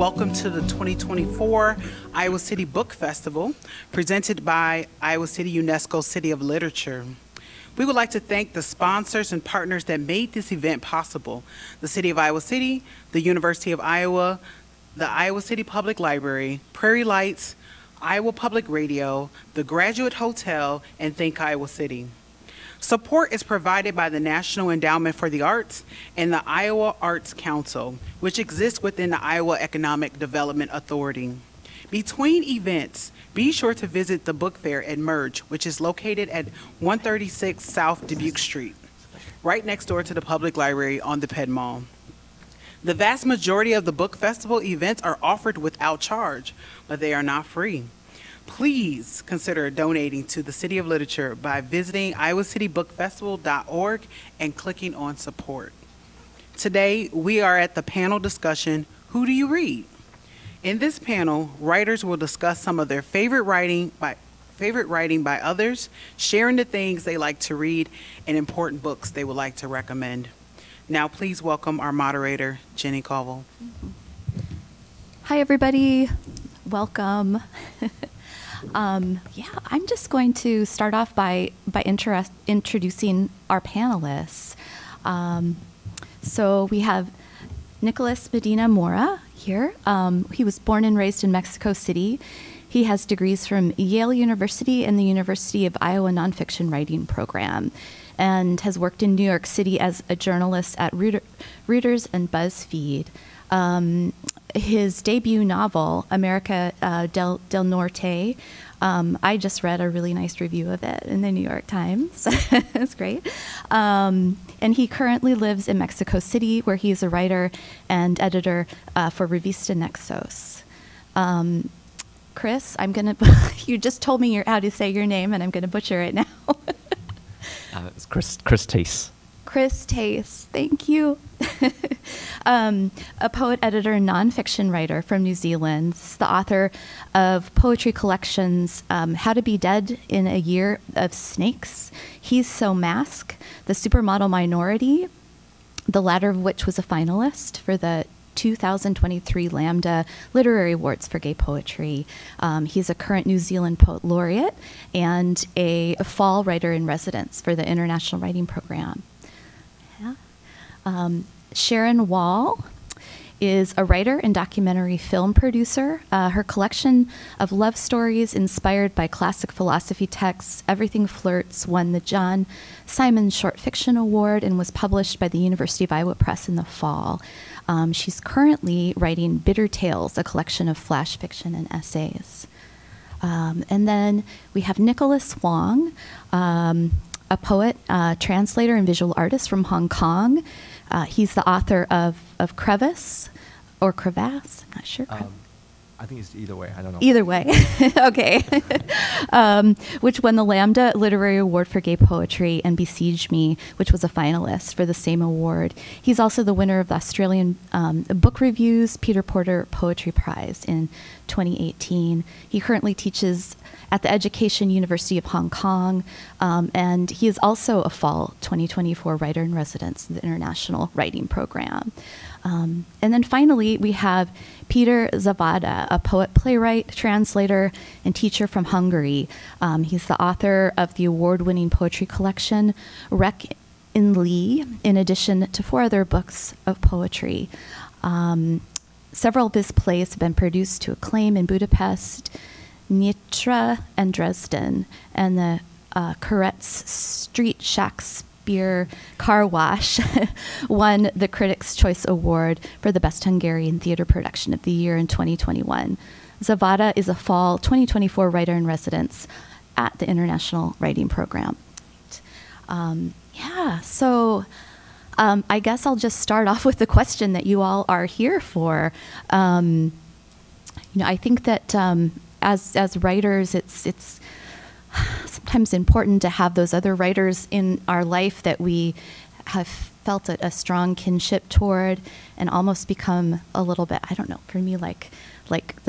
welcome to the 2024 Iowa City Book Festival, presented by Iowa City UNESCO City of Literature. We would like to thank the sponsors and partners that made this event possible: the City of Iowa City, the University of Iowa, the Iowa City Public Library, Prairie Lights, Iowa Public Radio, the Graduate Hotel, and Think Iowa City. Support is provided by the National Endowment for the Arts and the Iowa Arts Council, which exists within the Iowa Economic Development Authority. Between events, be sure to visit the book fair at Merge, which is located at 136 South Dubuque Street, right next door to the public library on the Penn Mall. The vast majority of the book festival events are offered without charge, but they are not free. Please consider donating to the City of Literature by visiting iowicitybookfestival.org and clicking on support. Today, we are at the panel discussion, Who Do You Read? In this panel, writers will discuss some of their favorite writing by others, sharing the things they like to read and important books they would like to recommend. Now, please welcome our moderator, Jenny Colville. Hi, everybody. Welcome. I'm just going to start off by introducing our panelists. So we have Nicholas Medina Mora here. He was born and raised in Mexico City. He has degrees from Yale University and the University of Iowa Nonfiction Writing Program, and has worked in New York City as a journalist at Reuters and BuzzFeed. His debut novel, America del Norte, I just read a really nice review of it in the New York Times. It's great. And he currently lives in Mexico City, where he is a writer and editor for Revista Nexos. Chris, you just told me how to say your name, and I'm going to butcher it now. It's Chris Tace. Chris Tace, thank you. A poet, editor, and nonfiction writer from New Zealand. He's the author of poetry collections, How to Be Dead in a Year of Snakes, He's So Mask, The Supermodel Minority, the latter of which was a finalist for the 2023 Lambda Literary Awards for Gay Poetry. He's a current New Zealand Poet Laureate and a fall writer in residence for the International Writing Program. Sharon Wall is a writer and documentary film producer. Her collection of love stories inspired by classic philosophy texts, Everything Flirts, won the John Simon Short Fiction Award and was published by the University of Iowa Press in the fall. She's currently writing Bitter Tales, a collection of flash fiction and essays. And then we have Nicholas Wong, a poet, translator, and visual artist from Hong Kong. He's the author of Crevice, or Crevasse, I'm not sure. I think it's either way. I don't know. Either way. Okay. Which won the Lambda Literary Award for Gay Poetry, and Besiege Me, which was a finalist for the same award. He's also the winner of the Australian Book Review's Peter Porter Poetry Prize in 2018. He currently teaches at the Education University of Hong Kong, and he is also a fall 2024 writer in residence in the International Writing Program. And then finally, we have Peter Zavada, a poet, playwright, translator, and teacher from Hungary. He's the author of the award-winning poetry collection, Rec in Lee, in addition to 4 other books of poetry. Several of his plays have been produced to acclaim in Budapest, Nitra, and Dresden, and the Koretz Street Shakespeare Car Wash won the Critics' Choice Award for the Best Hungarian Theater Production of the Year in 2021. Zavada is a fall 2024 writer in residence at the International Writing Program. So I guess I'll just start off with the question that you all are here for. I think that as writers, it's sometimes important to have those other writers in our life that we have felt a strong kinship toward, and almost become a little bit, I don't know, for me, like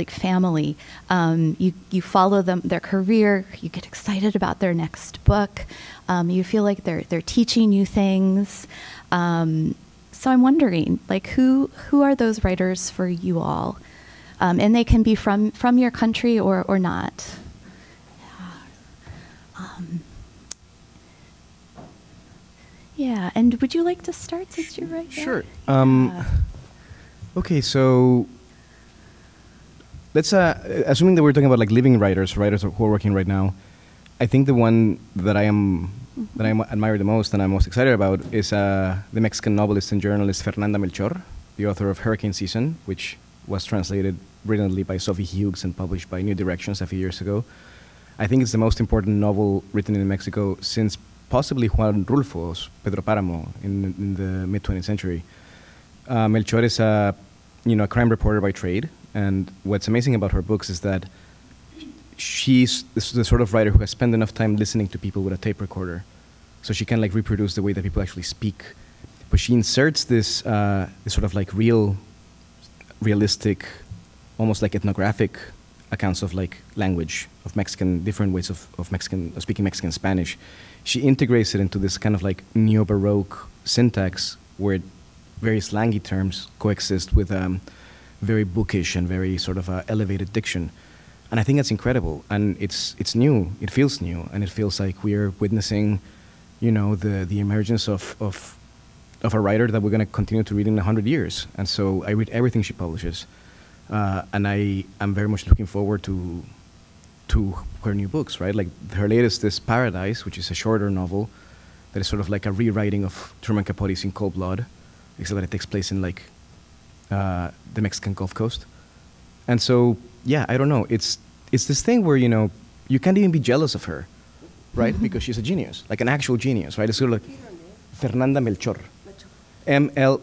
family. You follow their career, you get excited about their next book, you feel like they're teaching you things. So I'm wondering, who are those writers for you all? And they can be from your country or not. Yeah, and would you like to start since you're right there? Sure. Yeah. Okay, so let's assuming that we're talking about like living writers who are working right now. I think the one that I admire the most and I'm most excited about is the Mexican novelist and journalist Fernanda Melchor, the author of Hurricane Season, which was translated brilliantly by Sophie Hughes and published by New Directions a few years ago. I think it's the most important novel written in Mexico since possibly Juan Rulfo's Pedro Páramo in the mid-20th century. Melchor is a crime reporter by trade, and what's amazing about her books is that she's the sort of writer who has spent enough time listening to people with a tape recorder, so she can like reproduce the way that people actually speak. But she inserts this sort of like realistic, almost like ethnographic accounts of like language, of Mexican, different ways of speaking Mexican Spanish. She integrates it into this kind of like neo-Baroque syntax where very slangy terms coexist with very bookish and very sort of elevated diction. And I think that's incredible. And it's new. It feels new. And it feels like we're witnessing, the emergence of a writer that we're going to continue to read in 100 years. And so I read everything she publishes. And I am very much looking forward to her new books, right? Like her latest is Paradise, which is a shorter novel that is sort of like a rewriting of Truman Capote's In Cold Blood, except that it takes place in like the Mexican Gulf Coast. And so, yeah, I don't know. It's this thing where, you can't even be jealous of her, right? Because she's a genius, like an actual genius, right? It's sort of like Fernanda Melchor. Melchor.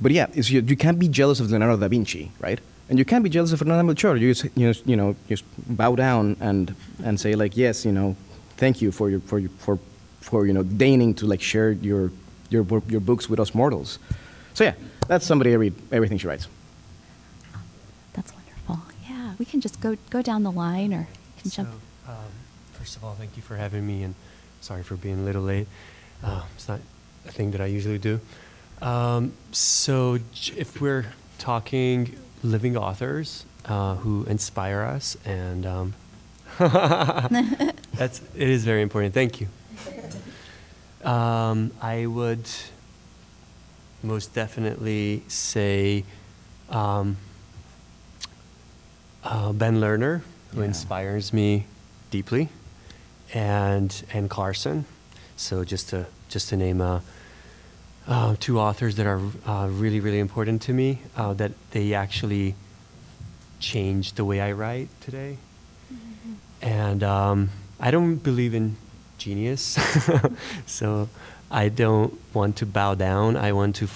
But yeah, you can't be jealous of Leonardo da Vinci, right? And you can't be jealous of Fernanda Melchor. You just bow down and say like, yes, thank you for deigning to like share your books with us mortals. So yeah, that's somebody I read everything she writes. That's wonderful. Yeah, we can just go down the line or can jump. First of all, thank you for having me, and sorry for being a little late. It's not a thing that I usually do. So if we're talking living authors who inspire us, and it is very important. Thank you. I would most definitely say Ben Lerner, who inspires me deeply, and Carson. So just to name two authors that are really, really important to me, that they actually changed the way I write today. Mm-hmm. And I don't believe in genius, so I don't want to bow down. I want to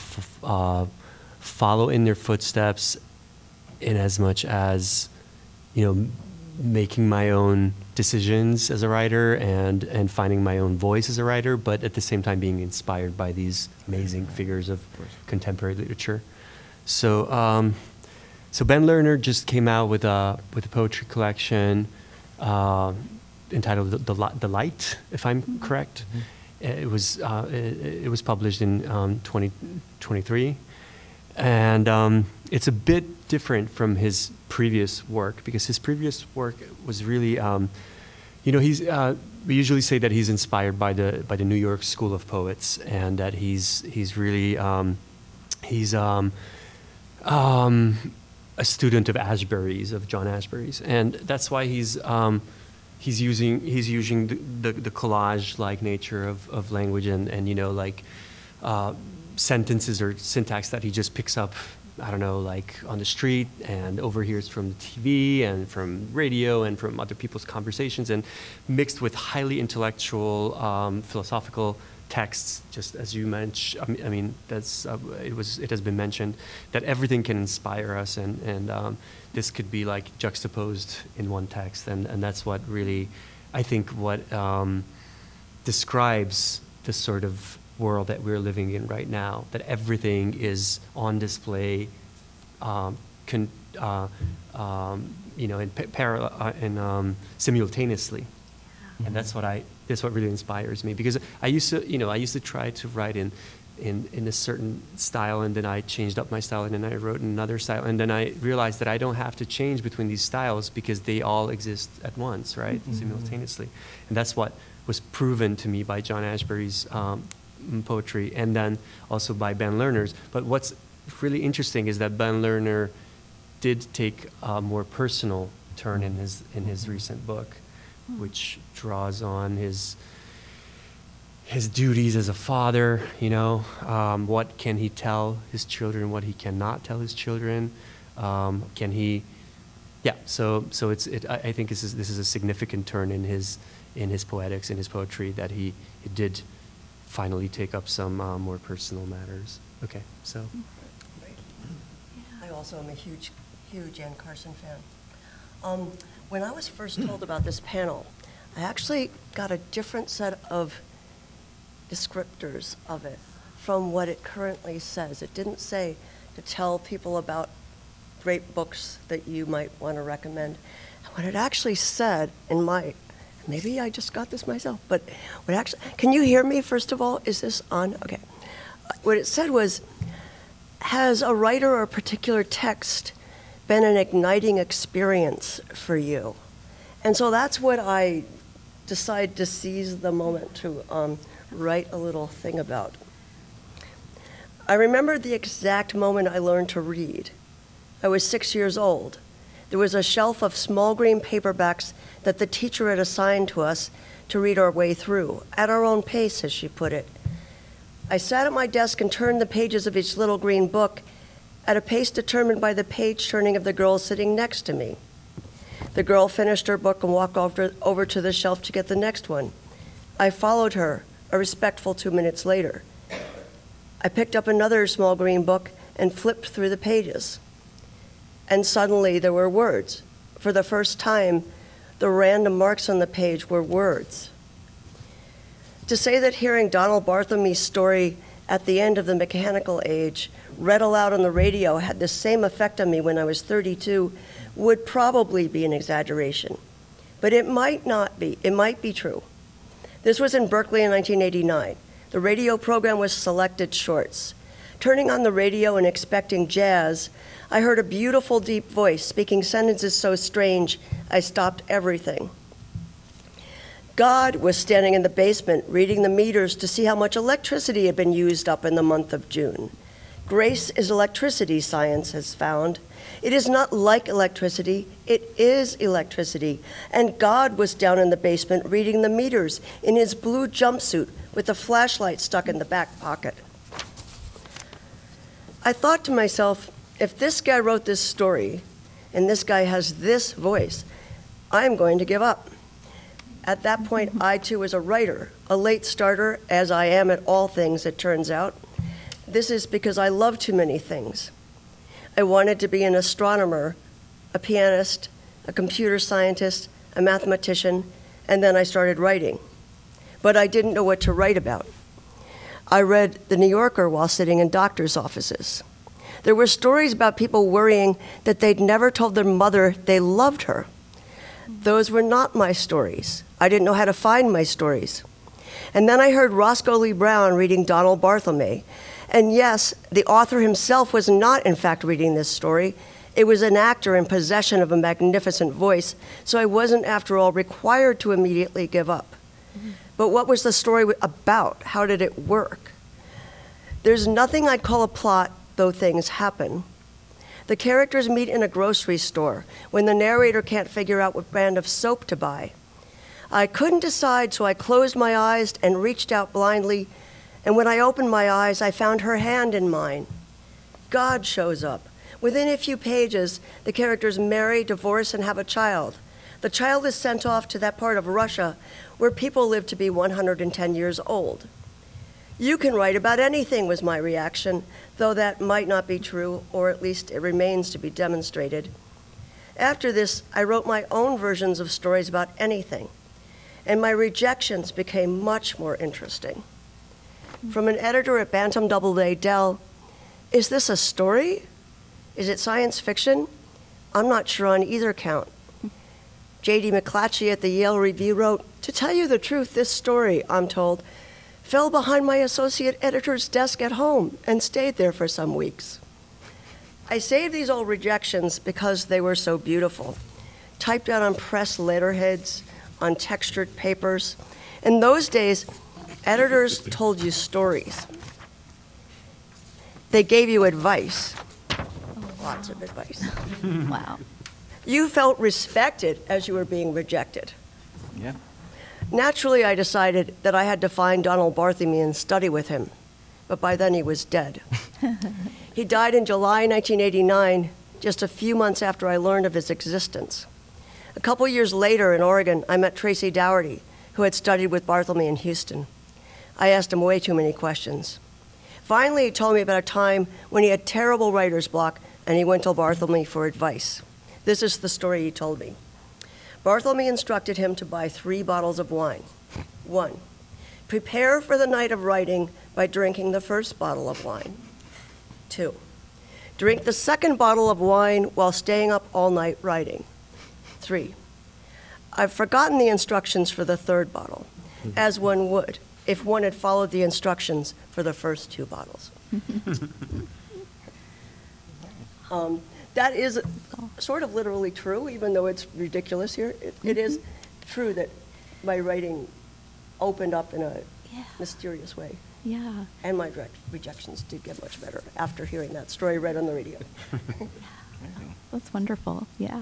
follow in their footsteps in as much as, making my own decisions as a writer and finding my own voice as a writer, but at the same time being inspired by these amazing figures of contemporary literature. So Ben Lerner just came out with a poetry collection entitled "The Light," if I'm correct. Mm-hmm. It was published in 2023, and it's a bit different from his previous work, because his previous work was really, we usually say that he's inspired by the New York School of Poets, and that he's really a student of Ashbery's, of John Ashbery's, and that's why he's using the collage-like nature of language and sentences or syntax that he just picks up, I don't know, like on the street and overhears from the TV and from radio and from other people's conversations, and mixed with highly intellectual, philosophical texts. Just as you mentioned, I mean that's it has been mentioned that everything can inspire us, and this could be like juxtaposed in one text, and that's what really, I think, what describes the sort of world that we're living in right now, that everything is on display, simultaneously, and that's what really inspires me, because I used to try to write in in a certain style, and then I changed up my style, and then I wrote in another style, and then I realized that I don't have to change between these styles because they all exist at once, right, simultaneously. And that's what was proven to me by John Ashbery's poetry, and then also by Ben Lerner's. But what's really interesting is that Ben Lerner did take a more personal turn in his recent book, which draws on his duties as a father, you know, what can he tell his children, what he cannot tell his children, can he, yeah, so I think this is a significant turn in his poetics, in his poetry, that he did finally take up some more personal matters. Okay, so. I also am a huge Anne Carson fan. When I was first told about this panel, I actually got a different set of descriptors of it from what it currently says. It didn't say to tell people about great books that you might want to recommend. What it actually said in my, maybe I just got this myself, but what actually, can you hear me first of all? Is this on? Okay. What it said was, has a writer or a particular text been an igniting experience for you? And so that's what I decided to seize the moment to write a little thing about. I remember the exact moment I learned to read. I was 6 years old. There was a shelf of small green paperbacks that the teacher had assigned to us to read our way through, at our own pace, as she put it. I sat at my desk and turned the pages of each little green book at a pace determined by the page turning of the girl sitting next to me. The girl finished her book and walked over to the shelf to get the next one. I followed her, a respectful 2 minutes later. I picked up another small green book and flipped through the pages. And suddenly there were words. For the first time, the random marks on the page were words. To say that hearing Donald Barthelme's story at the end of The Mechanical Age read aloud on the radio had the same effect on me when I was 32 would probably be an exaggeration. But it might not be. It might be true. This was in Berkeley in 1989. The radio program was Selected Shorts. Turning on the radio and expecting jazz, I heard a beautiful, deep voice speaking sentences so strange, I stopped everything. God was standing in the basement reading the meters to see how much electricity had been used up in the month of June. Grace is electricity, science has found. It is not like electricity, it is electricity. And God was down in the basement reading the meters in his blue jumpsuit with a flashlight stuck in the back pocket. I thought to myself, if this guy wrote this story and this guy has this voice, I'm going to give up. At that point, I too was a writer, a late starter, as I am at all things, it turns out. This is because I love too many things. I wanted to be an astronomer, a pianist, a computer scientist, a mathematician, and then I started writing. But I didn't know what to write about. I read The New Yorker while sitting in doctors' offices. There were stories about people worrying that they'd never told their mother they loved her. Those were not my stories. I didn't know how to find my stories. And then I heard Roscoe Lee Brown reading Donald Barthelme. And yes, the author himself was not, in fact, reading this story. It was an actor in possession of a magnificent voice, so I wasn't, after all, required to immediately give up. But what was the story about? How did it work? There's nothing I'd call a plot, though things happen. The characters meet in a grocery store when the narrator can't figure out what brand of soap to buy. I couldn't decide, so I closed my eyes and reached out blindly, and when I opened my eyes, I found her hand in mine. God shows up. Within a few pages, the characters marry, divorce, and have a child. The child is sent off to that part of Russia where people live to be 110 years old. You can write about anything, was my reaction, though that might not be true, or at least it remains to be demonstrated. After this, I wrote my own versions of stories about anything, and my rejections became much more interesting. From an editor at Bantam Doubleday, Dell, is this a story? Is it science fiction? I'm not sure on either count. J.D. McClatchy at the Yale Review wrote, to tell you the truth, this story, I'm told, fell behind my associate editor's desk at home and stayed there for some weeks. I saved these old rejections because they were so beautiful, typed out on press letterheads, on textured papers. In those days, editors told you stories. They gave you advice, lots of advice. Wow. You felt respected as you were being rejected. Yeah. Naturally, I decided that I had to find Donald Barthelme and study with him, but by then he was dead. He died in July 1989, just a few months after I learned of his existence. A couple years later in Oregon, I met Tracy Dougherty, who had studied with Barthelme in Houston. I asked him way too many questions. Finally, he told me about a time when he had terrible writer's block and he went to Barthelme for advice. This is the story he told me. Barthelme instructed him to buy 3 bottles of wine. 1, prepare for the night of writing by drinking the first bottle of wine. 2, drink the second bottle of wine while staying up all night writing. 3, I've forgotten the instructions for the third bottle, as one would if one had followed the instructions for the first 2 bottles. That is sort of literally true, even though it's ridiculous here. It is true that my writing opened up in a mysterious way. Yeah. And my rejections did get much better after hearing that story read on the radio. That's wonderful. Yeah.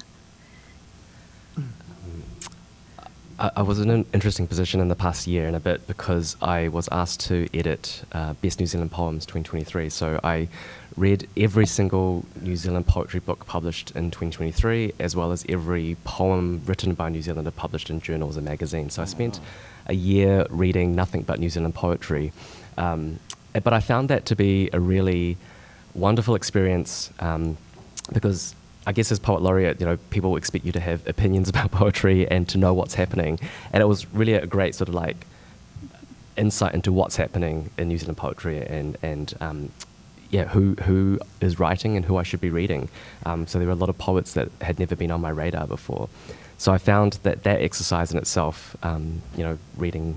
I was in an interesting position in the past year and a bit because I was asked to edit Best New Zealand Poems 2023. So I read every single New Zealand poetry book published in 2023, as well as every poem written by a New Zealander published in journals and magazines. So I spent a year reading nothing but New Zealand poetry. But I found that to be a really wonderful experience because I guess as poet laureate, people expect you to have opinions about poetry and to know what's happening. And it was really a great sort of like insight into what's happening in New Zealand poetry and who is writing and who I should be reading. So there were a lot of poets that had never been on my radar before. So I found that exercise in itself, reading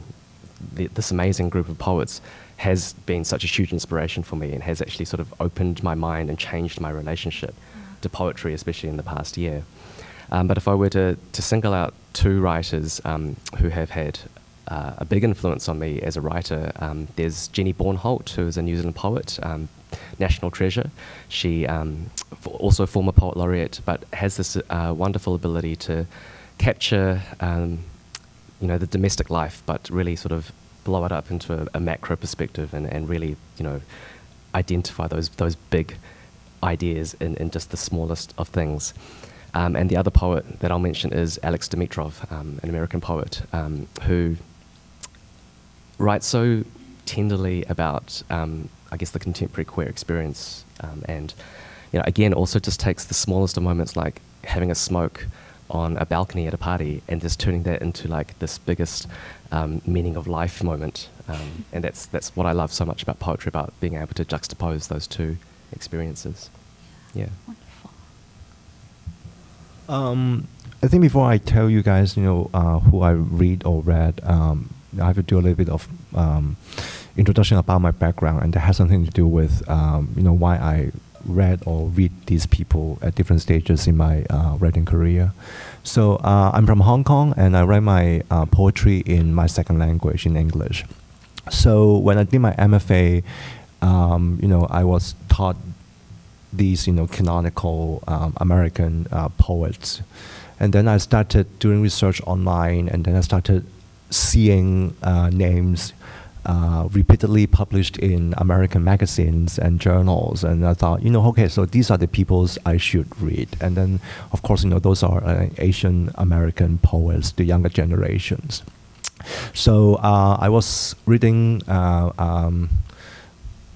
this amazing group of poets has been such a huge inspiration for me and has actually sort of opened my mind and changed my relationship to poetry, especially in the past year. But if I were to single out 2 writers who have had a big influence on me as a writer, there's Jenny Bornholt, who is a New Zealand poet, national treasure. She also a former poet laureate, but has this wonderful ability to capture the domestic life, but really sort of blow it up into a macro perspective and really identify those big ideas in just the smallest of things. And the other poet that I'll mention is Alex Dimitrov, an American poet who writes so tenderly about, I guess, the contemporary queer experience. And, again, also just takes the smallest of moments, like having a smoke on a balcony at a party and just turning that into like this biggest meaning of life moment. And that's what I love so much about poetry, about being able to juxtapose those 2 experiences. Yeah. Wonderful. I think before I tell you guys, who I read or read, I have to do a little bit of introduction about my background, and that has something to do with, why I read or read these people at different stages in my writing career. So I'm from Hong Kong, and I write my poetry in my second language, in English. So when I did my MFA, I was taught these, canonical American poets. And then I started doing research online, and then I started seeing names repeatedly published in American magazines and journals. And I thought, okay, so these are the peoples I should read. And then, of course, those are Asian American poets, the younger generations. So I was reading a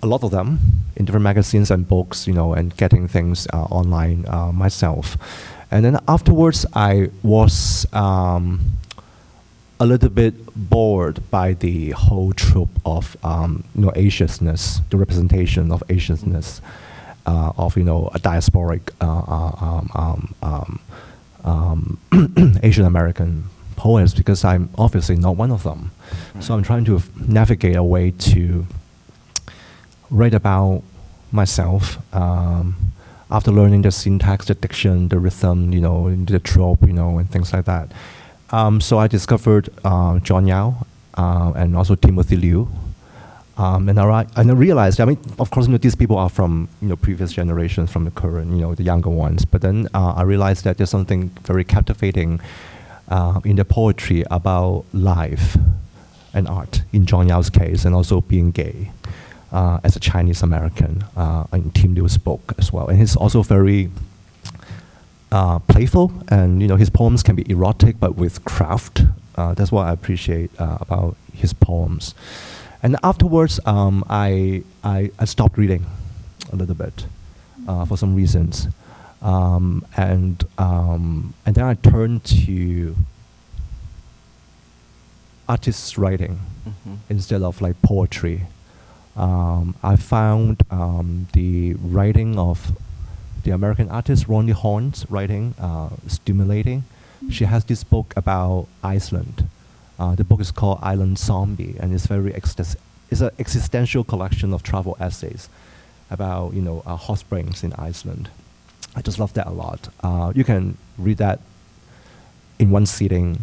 lot of them in different magazines and books, and getting things online myself. And then afterwards, I was a little bit bored by the whole trope of Asianness, the representation of Asianness, of a diasporic Asian American poets because I'm obviously not one of them. So I'm trying to navigate a way to write about myself after learning the syntax, the diction, the rhythm, you know, the trope, you know, and things like that. So I discovered John Yao and also Timothy Liu. And I realized, I mean, of course, you know, these people are from, you know, previous generations, from the current, you know, the younger ones. But then I realized that there's something very captivating in the poetry about life and art, in John Yao's case, and also being gay as a Chinese American in Tim Liu's book as well. And he's also very playful, and, you know, his poems can be erotic, but with craft. That's what I appreciate about his poems. And afterwards, I stopped reading a little bit for some reasons, and then I turned to artist writing instead of like poetry. I found the writing of the American artist Ronnie Horn's writing stimulating. She has this book about Iceland. The book is called Island Zombie, and it's very it's an existential collection of travel essays about, you know, hot springs in Iceland. I just love that a lot. You can read that in one sitting.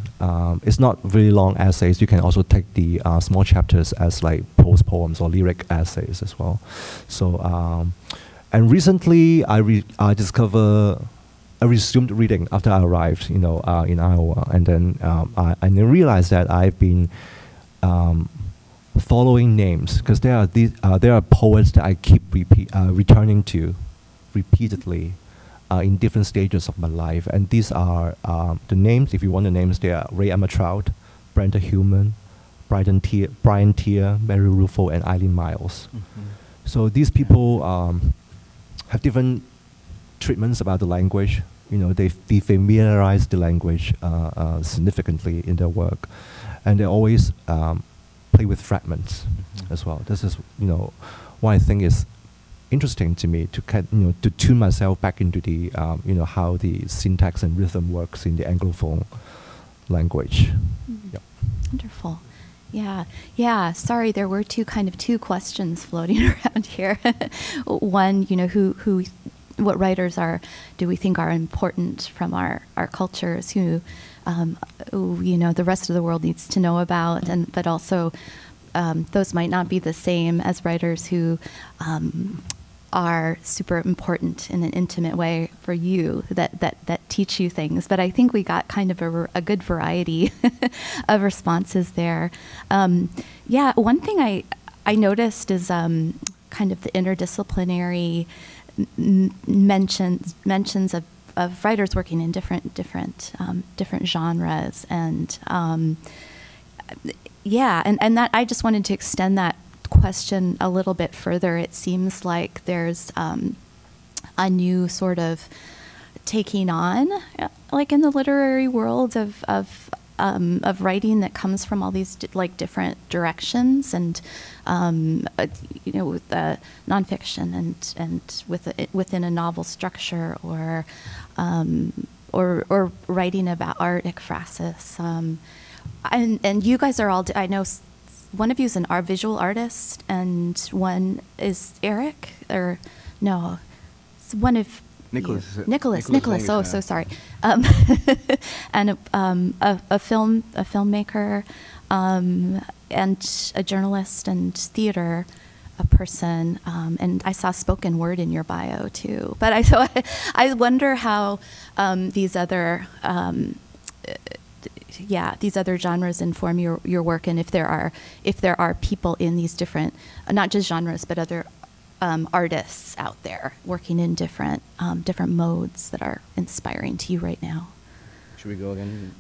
It's not really long essays. You can also take the small chapters as like prose poems or lyric essays as well. So, and recently I resumed reading after I arrived, you know, in Iowa, and then I realized that I've been following names because there are poets that I keep returning to repeatedly in different stages of my life, and these are the names. If you want the names, they are Ray Armantrout, Brenda Hillman, Brian Tier, Mary Ruffo, and Eileen Miles. So these people have different treatments about the language. You know, they defamiliarize the language significantly in their work, and they always play with fragments as well. This is, you know, what I think is interesting to me, to to tune myself back into the you know, how the syntax and rhythm works in the Anglophone language. Yep. Wonderful. Yeah. Sorry, there were two questions floating around here. One, you know, what writers do we think are important from our cultures who you know, the rest of the world needs to know about, but also those might not be the same as writers who are super important in an intimate way for you, that teach you things. But I think we got kind of a good variety of responses there. Yeah, one thing I noticed is kind of the interdisciplinary mentions of writers working in different genres, and and that I just wanted to extend that question a little bit further. It seems like there's a new sort of taking on, like in the literary world of writing that comes from all these like different directions, and you know, with nonfiction and within a novel structure, or writing about art, ekphrasis, and you guys are all. I know one of you is our visual artist, and one is Eric, or no, it's one of. Nicholas. Nicholas. Oh, so sorry. And a filmmaker, and a journalist and theater person, and I saw spoken word in your bio too. But I wonder how these other genres inform your work, and if there are people in these different, not just genres, but other artists out there working in different modes that are inspiring to you right now. Should we go again?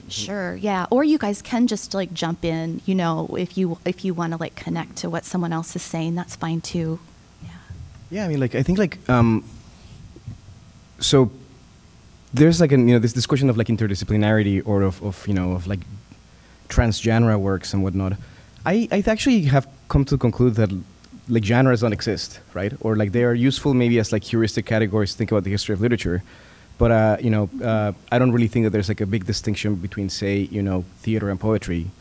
Sure. Yeah. Or you guys can just like jump in. You know, if you want to like connect to what someone else is saying, that's fine too. Yeah. Yeah. I mean, like I think like so. There's like this question of like interdisciplinarity, or of like transgenre works and whatnot. I actually have come to conclude that like genres don't exist, right? Or like they are useful maybe as like heuristic categories to think about the history of literature, But I don't really think that there's like a big distinction between, say, theater and poetry,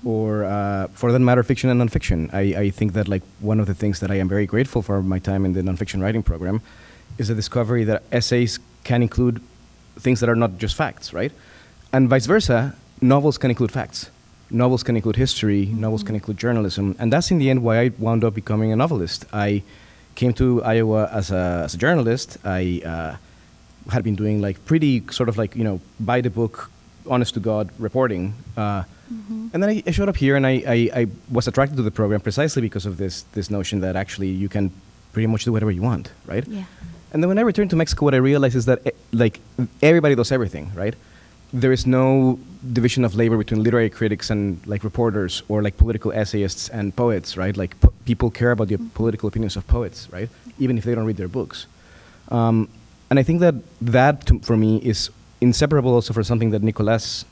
or for that matter, fiction and nonfiction. I think that like one of the things that I am very grateful for my time in the nonfiction writing program is the discovery that essays can include things that are not just facts, right? And vice versa, novels can include facts. Novels can include history, novels can include journalism, and that's in the end why I wound up becoming a novelist. I came to Iowa as a journalist. I had been doing like pretty sort of like, by the book, honest to God reporting. And then I showed up here and I was attracted to the program precisely because of this notion that actually you can pretty much do whatever you want, right? Yeah. And then when I returned to Mexico, what I realized is that like everybody does everything, right? There is no division of labor between literary critics and like reporters or like political essayists and poets, right? Like people care about the political opinions of poets, right? Even if they don't read their books. And I think that for me is inseparable also for something that Nicolas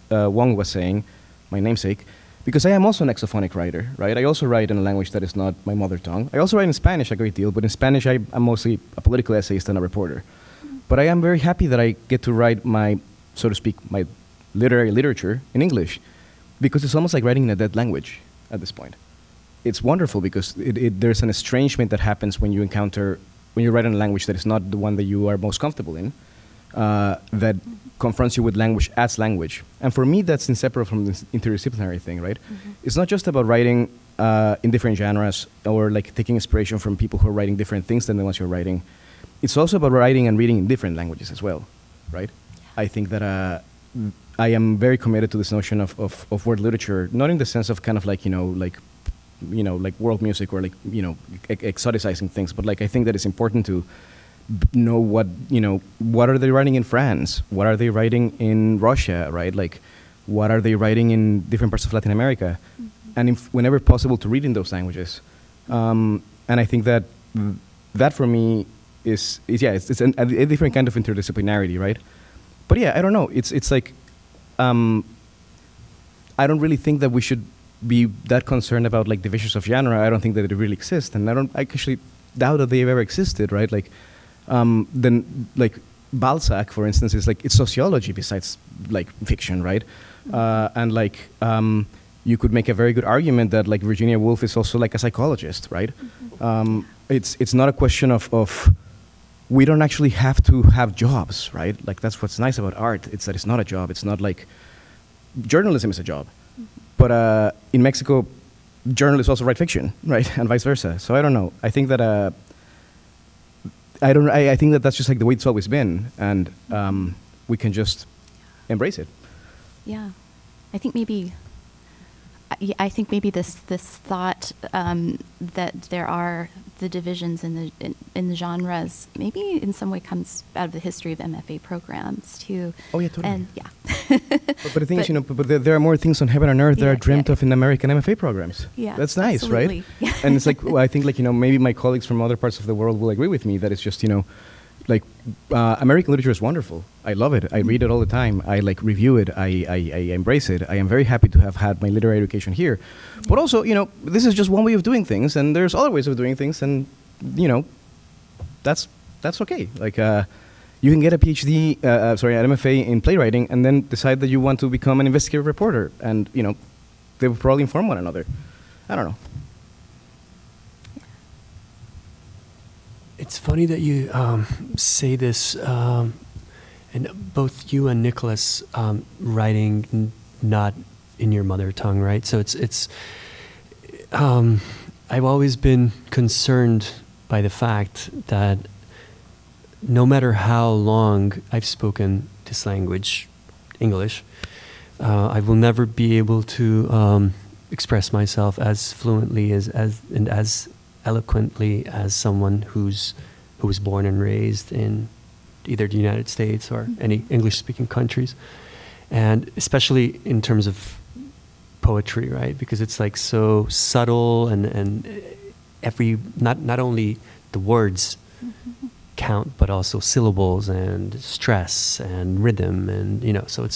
Wong was saying, my namesake, because I am also an exophonic writer, right? I also write in a language that is not my mother tongue. I also write in Spanish a great deal, but in Spanish I'm mostly a political essayist and a reporter. But I am very happy that I get to write my, so to speak, my literature in English, because it's almost like writing in a dead language at this point. It's wonderful because there's an estrangement that happens when you write in a language that is not the one that you are most comfortable in, that confronts you with language as language. And for me, that's inseparable from this interdisciplinary thing, right? It's not just about writing in different genres or like taking inspiration from people who are writing different things than the ones you're writing. It's also about writing and reading in different languages as well, right? I think that I am very committed to this notion of word literature, not in the sense of kind of like, like world music or like, exoticizing things, but like I think that it's important to know what are they writing in France? What are they writing in Russia, right? Like, what are they writing in different parts of Latin America? And whenever possible to read in those languages. And I think that for me is a different kind of interdisciplinarity, right? But yeah, I don't know. It's like, I don't really think that we should be that concerned about like divisions of genre. I don't think that it really exists, and I actually doubt that they've ever existed, right? Like, then like Balzac, for instance, is like it's sociology besides like fiction, right? And like you could make a very good argument that like Virginia Woolf is also like a psychologist, right? It's not a question of we don't actually have to have jobs, right? Like that's what's nice about art. It's that it's not a job. It's not like journalism is a job, but in Mexico, journalists also write fiction, right? And vice versa. So I don't know. I think that I think that that's just like the way it's always been, and we can just embrace it. Yeah, I think maybe this thought that there are the divisions in the genres maybe in some way comes out of the history of MFA programs too. Oh yeah, totally. And yeah. but the thing is, but there are more things on heaven and earth that are dreamt of in American MFA programs. Yeah, that's nice, absolutely. Right? And it's like I think like maybe my colleagues from other parts of the world will agree with me that it's just like American literature is wonderful. I love it. I read it all the time. I like review it. I embrace it. I am very happy to have had my literary education here. But also, this is just one way of doing things, and there's other ways of doing things, and that's okay. Like you can get a PhD, an MFA in playwriting, and then decide that you want to become an investigative reporter, and they will probably inform one another. I don't know. It's funny that you say this, and both you and Nicolas writing not in your mother tongue, right? So it's I've always been concerned by the fact that no matter how long I've spoken this language, English, I will never be able to express myself as fluently and as eloquently as someone who was born and raised in either the United States or any English-speaking countries, and especially in terms of poetry, right? Because it's like so subtle, and every not only the words count, but also syllables and stress and rhythm, and so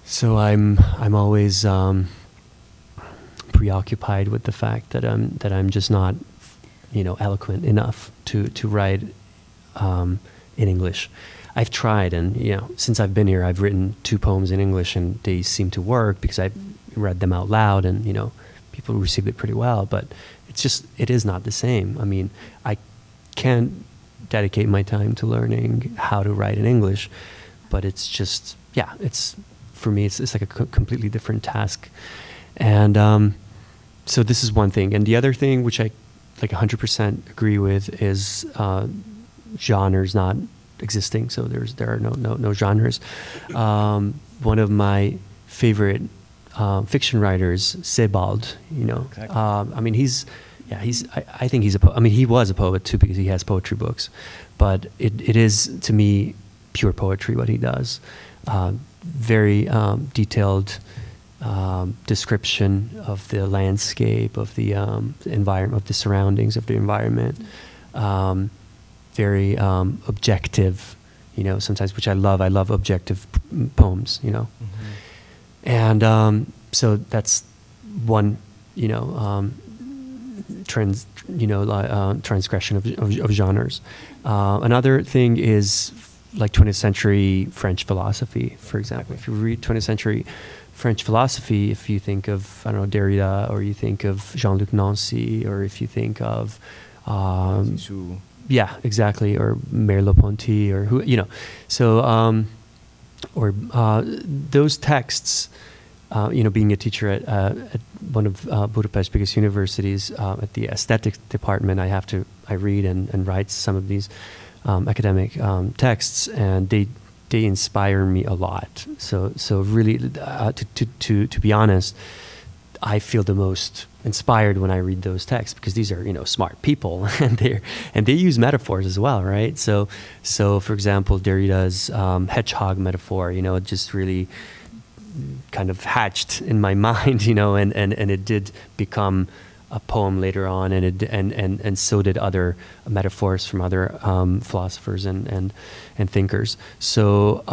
So I'm always preoccupied with the fact that I'm just not, eloquent enough to write in English. I've tried, and since I've been here, I've written 2 poems in English, and they seem to work because I've read them out loud, and people received it pretty well. But it is not the same. I mean, I can dedicate my time to learning how to write in English, but it's just, it's, for me, it's like a completely different task. And so this is one thing. And the other thing, which I like 100% agree with, is genres not existing. So there are no genres. One of my favorite fiction writers, Sebald, Exactly. I mean, I think he's a poet. I mean, he was a poet too, because he has poetry books, but it is, to me, pure poetry what he does. Very detailed description of the landscape, of the environment, of the surroundings, of the environment. Very objective, sometimes, which I love. I love objective poems, And so that's one, transgression of genres. Another thing is like 20th century French philosophy, for example. If you read 20th century French philosophy, if you think of, I don't know, Derrida, or you think of Jean-Luc Nancy, or if you think of, Sisu. yeah, exactly, or Merleau-Ponty, or who, so, or those texts, being a teacher at one of Budapest's biggest universities, at the aesthetics department, I read and write some of these academic texts, and they inspire me a lot. So really, to be honest, I feel the most inspired when I read those texts, because these are smart people, and they use metaphors as well, right? So for example, Derrida's hedgehog metaphor, it just really kind of hatched in my mind, and it did become a poem later on, and so did other metaphors from other philosophers and thinkers. So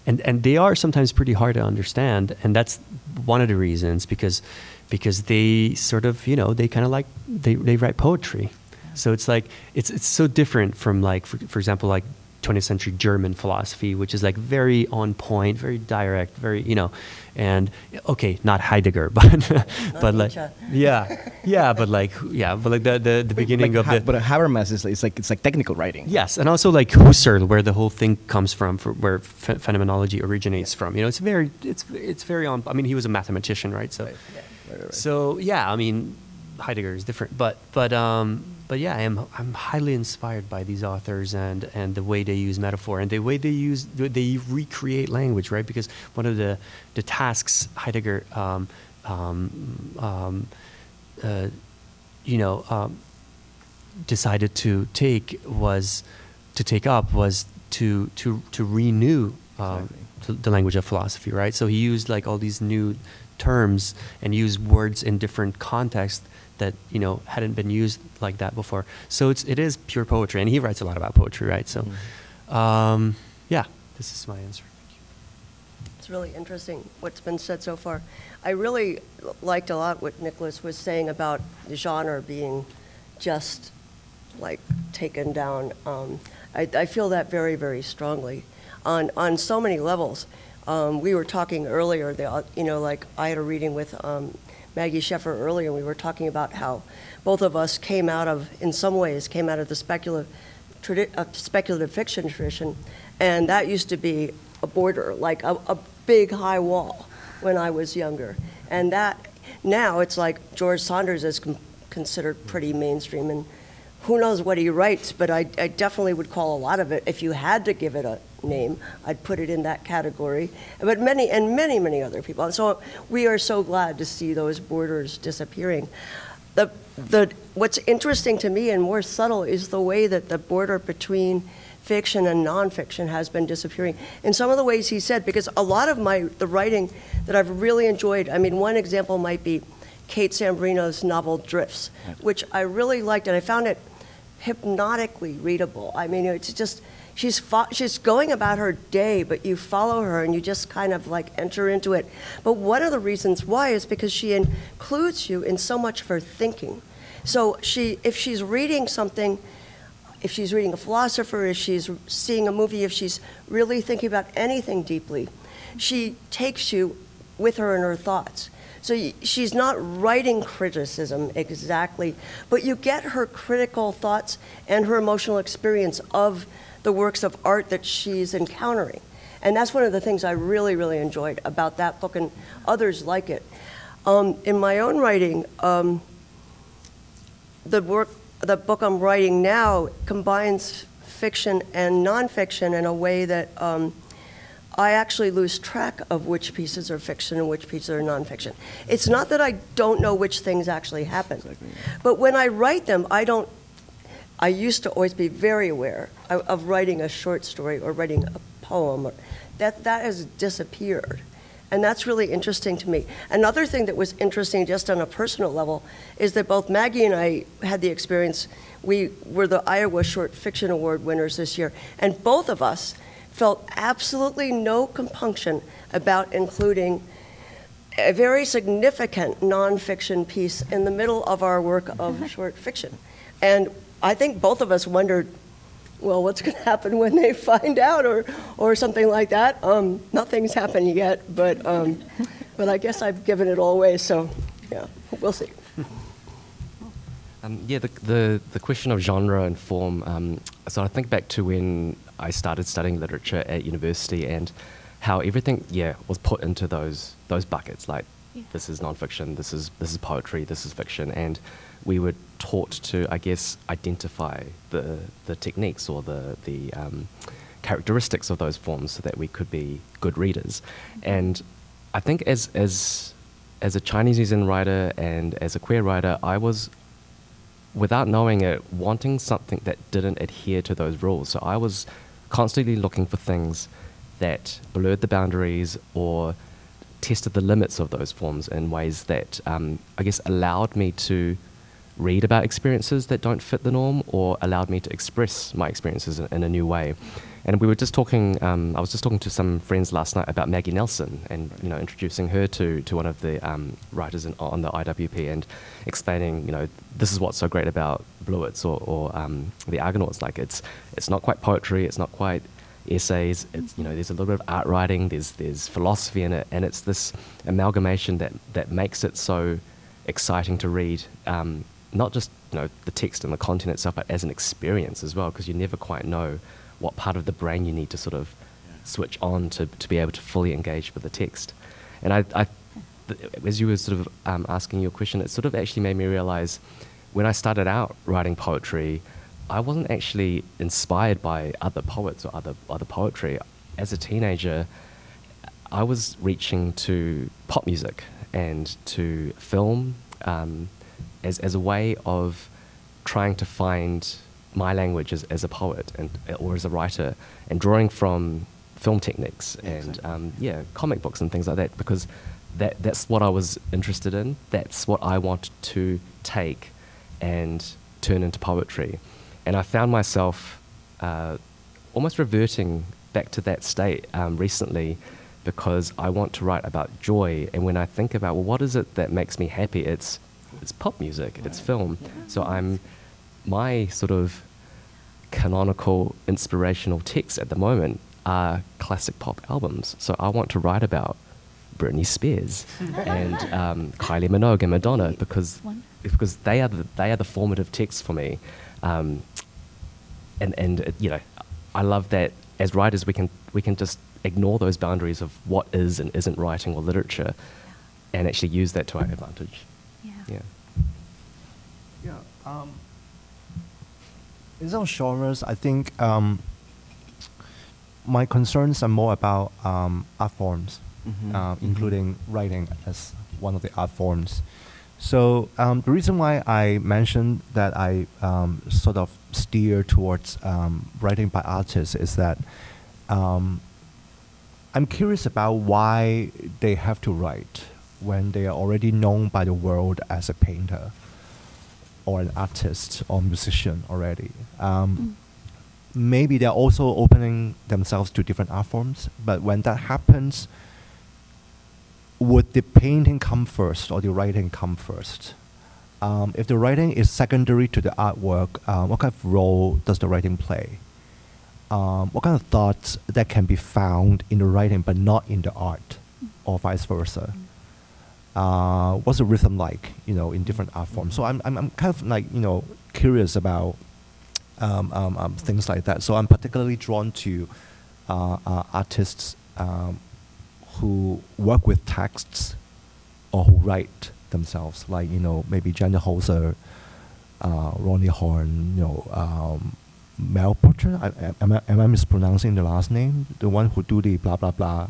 and they are sometimes pretty hard to understand, and that's one of the reasons, because they sort of they kind of like they write poetry. So it's like it's so different from, like, for example, like 20th century German philosophy, which is like very on point, very direct, very and okay, not Heidegger, but but like but the beginning of the. But Habermas is it's like technical writing. Yes, and also like Husserl, where the whole thing comes from, where phenomenology originates from. It's very on. I mean, he was a mathematician, right? So, Right. so yeah, I mean, Heidegger is different, but yeah, I'm highly inspired by these authors and the way they use metaphor, and the way they recreate language, right? Because one of the tasks Heidegger decided to take up was to renew the language of philosophy, right? So he used like all these new terms and used words in different contexts that hadn't been used like that before. So it is pure poetry, and he writes a lot about poetry, right? So, yeah, this is my answer. Thank you. It's really interesting what's been said so far. I really liked a lot what Nicholas was saying about the genre being just like taken down. I feel that very, very strongly on so many levels. We were talking earlier, like I had a reading with Maggie Sheffer earlier, and we were talking about how both of us in some ways came out of the speculative fiction tradition, and that used to be a border, like a big high wall when I was younger. And that, now it's like George Saunders is considered pretty mainstream, and who knows what he writes, but I definitely would call a lot of it, if you had to give it a name, I'd put it in that category, but many other people. And so we are so glad to see those borders disappearing. What's interesting to me and more subtle is the way that the border between fiction and nonfiction has been disappearing. In some of the ways he said, because a lot of the writing that I've really enjoyed, I mean, one example might be Kate Sambrino's novel Drifts, which I really liked, and I found it hypnotically readable. I mean, it's just, she's going about her day, but you follow her and you just kind of like enter into it. But one of the reasons why is because she includes you in so much of her thinking. So if she's reading something, if she's reading a philosopher, if she's seeing a movie, if she's really thinking about anything deeply, she takes you with her in her thoughts. So she's not writing criticism exactly, but you get her critical thoughts and her emotional experience of the works of art that she's encountering. And that's one of the things I really, really enjoyed about that book and others like it. In my own writing, the book I'm writing now combines fiction and nonfiction in a way that I actually lose track of which pieces are fiction and which pieces are nonfiction. It's not that I don't know which things actually happen, but when I write them, I used to always be very aware of writing a short story or writing a poem. That has disappeared. And that's really interesting to me. Another thing that was interesting just on a personal level is that both Maggie and I had the experience, we were the Iowa Short Fiction Award winners this year, and both of us felt absolutely no compunction about including a very significant nonfiction piece in the middle of our work of short fiction. And I think both of us wondered, well, what's going to happen when they find out, or something like that. Nothing's happened yet, but I guess I've given it all away, so yeah, we'll see. Yeah, the question of genre and form, so I think back to when I started studying literature at university and how everything, was put into those buckets, like this is nonfiction, this is poetry, this is fiction, and we were taught to, I guess, identify the techniques or the characteristics of those forms so that we could be good readers. And I think as a Chinese New Zealand writer and as a queer writer, I was, without knowing it, wanting something that didn't adhere to those rules. So I was constantly looking for things that blurred the boundaries or tested the limits of those forms in ways that, I guess, allowed me to read about experiences that don't fit the norm or allowed me to express my experiences in a new way. And we were just talking, I was just talking to some friends last night about Maggie Nelson and, introducing her to one of the writers on the IWP and explaining, this is what's so great about Bluets or the Argonauts. Like it's not quite poetry, it's not quite essays, it's, there's a little bit of art writing, there's philosophy in it, and it's this amalgamation that makes it so exciting to read, not just, the text and the content itself, but as an experience as well, because you never quite know what part of the brain you need to sort of switch on to be able to fully engage with the text. And I as you were sort of asking your question, it sort of actually made me realize when I started out writing poetry, I wasn't actually inspired by other poets or other poetry. As a teenager, I was reaching to pop music and to film as a way of trying to find my language as a poet or as a writer, and drawing from film techniques and comic books and things like that, because that's what I was interested in. That's what I wanted to take and turn into poetry. And I found myself almost reverting back to that state recently, because I want to write about joy. And when I think about, well, what is it that makes me happy? It's pop music, it's film. So my sort of canonical inspirational texts at the moment are classic pop albums. So I want to write about Britney Spears and Kylie Minogue and Madonna, because they are the formative texts for me. I love that as writers we can just ignore those boundaries of what is and isn't writing or literature, and actually use that to our advantage. In some genres, I think my concerns are more about art forms, including writing as one of the art forms. So the reason why I mentioned that I sort of steer towards writing by artists is that I'm curious about why they have to write when they are already known by the world as a painter or an artist or musician already. Maybe they're also opening themselves to different art forms, but when that happens, would the painting come first or the writing come first? if the writing is secondary to the artwork, what kind of role does the writing play? What kind of thoughts that can be found in the writing but not in the art, or vice versa? What's the rhythm like, in different art forms? So I'm kind of like, curious about things like that. So I'm particularly drawn to artists who work with texts or who write themselves, like, maybe Jenny Holzer, Ronnie Horn, Mel Butcher. Am I mispronouncing the last name? The one who do the blah, blah, blah?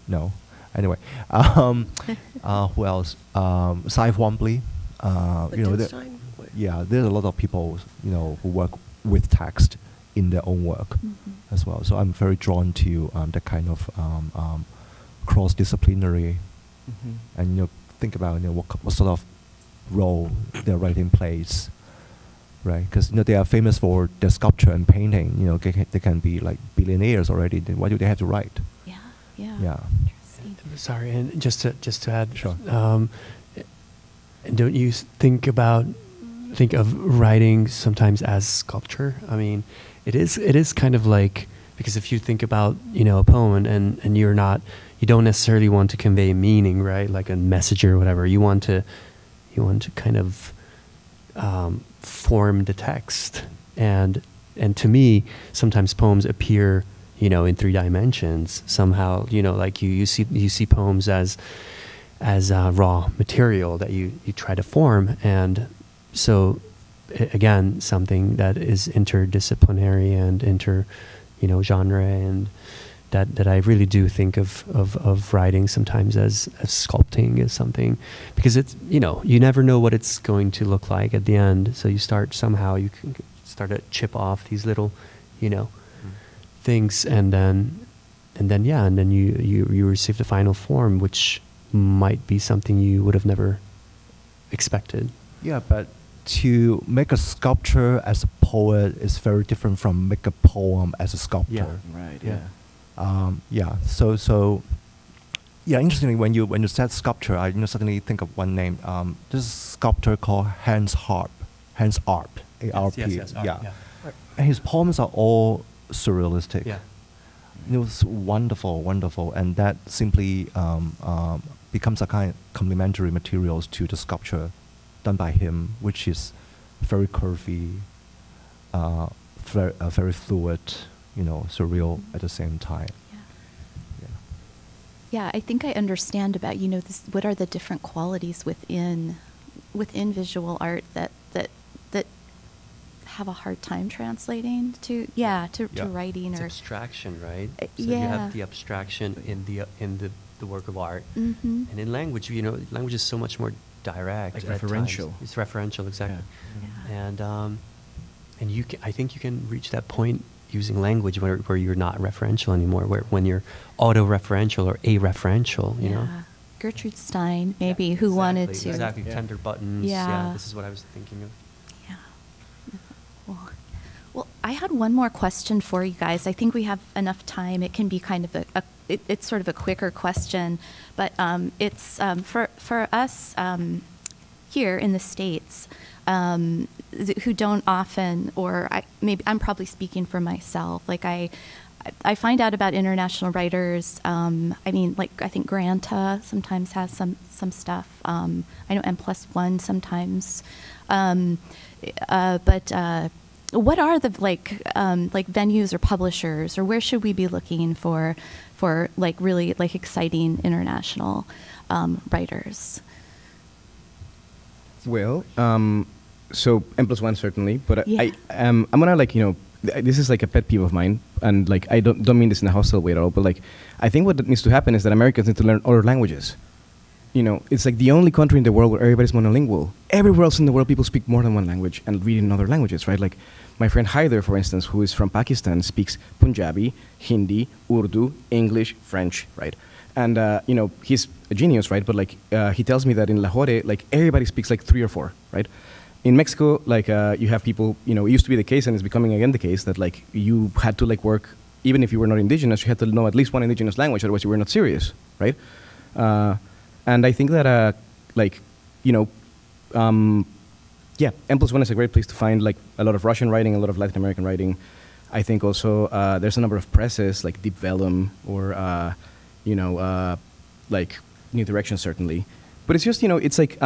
No. Anyway, who else? Cy Twombly. Lichtenstein? Yeah, there's a lot of people, who work with text in their own work as well. So I'm very drawn to the kind of cross-disciplinary, and think about what sort of role their writing plays, right? Because they are famous for their sculpture and painting. They can be like billionaires already. Then why do they have to write? Yeah. Yeah. Interesting. Sorry, and just to add, Sure. And don't you think of writing sometimes as sculpture? I mean, it is kind of like, because if you think about a poem and you don't necessarily want to convey meaning, right? Like a message or whatever. You want to kind of form the text, and to me, sometimes poems appear in 3 dimensions somehow. Like you see poems as raw material that you try to form, and so again, something that is interdisciplinary and genre, and that I really do think of writing sometimes as sculpting, as something, because it's you never know what it's going to look like at the end. So you can start to chip off these little things, and then you receive the final form, which might be something you would have never expected. Yeah, but to make a sculpture as a poet is very different from make a poem as a sculptor. Right. Yeah. So interestingly, when you said sculpture, I suddenly think of one name. This sculptor called Hans Arp, A-R-P. Yes, Arp, yeah. And his poems are all surrealistic. Yeah. It was wonderful, and that simply becomes a kind of complementary materials to the sculpture done by him, which is very curvy, very fluid, surreal at the same time. Yeah, I think I understand about this. What are the different qualities within visual art that have a hard time translating to writing, It's or abstraction, right? So yeah. you have the abstraction in the work of art, Mhm. and in language, language is so much more direct. Like at referential. times. It's referential, exactly. Yeah. And I think you can reach that point using language where you're not referential anymore, when you're auto-referential or a-referential, Yeah. Gertrude Stein, maybe, who wanted to. Exactly, Yeah. tender buttons. Yeah. This is what I was thinking of. Yeah. Well, I had one more question for you guys. I think we have enough time. It can be kind of it's sort of a quicker question, but it's for us here in the States, who don't often, or maybe I'm probably speaking for myself. Like I find out about international writers. I think Granta sometimes has some stuff. I know N+1 sometimes, but what are the like venues or publishers, or where should we be looking for like really like exciting international writers? Well, so N+1 certainly, but Yeah. I'm gonna this is like a pet peeve of mine, and like I don't mean this in a hostile way at all, but like I think what needs to happen is that Americans need to learn other languages. It's like the only country in the world where everybody's monolingual. Everywhere else in the world, people speak more than one language and read in other languages, right? Like my friend Haider, for instance, who is from Pakistan, speaks Punjabi, Hindi, Urdu, English, French, right? And he's a genius, right? But like he tells me that in Lahore, like everybody speaks like 3 or 4, right? In Mexico, like you have people, it used to be the case, and it's becoming again the case, that like you had to like work, even if you were not indigenous, you had to know at least one indigenous language, otherwise you were not serious, right? And I think that yeah, N+1 is a great place to find like a lot of Russian writing, a lot of Latin American writing. I think also there's a number of presses like Deep Vellum or like New Direction certainly. But it's just it's like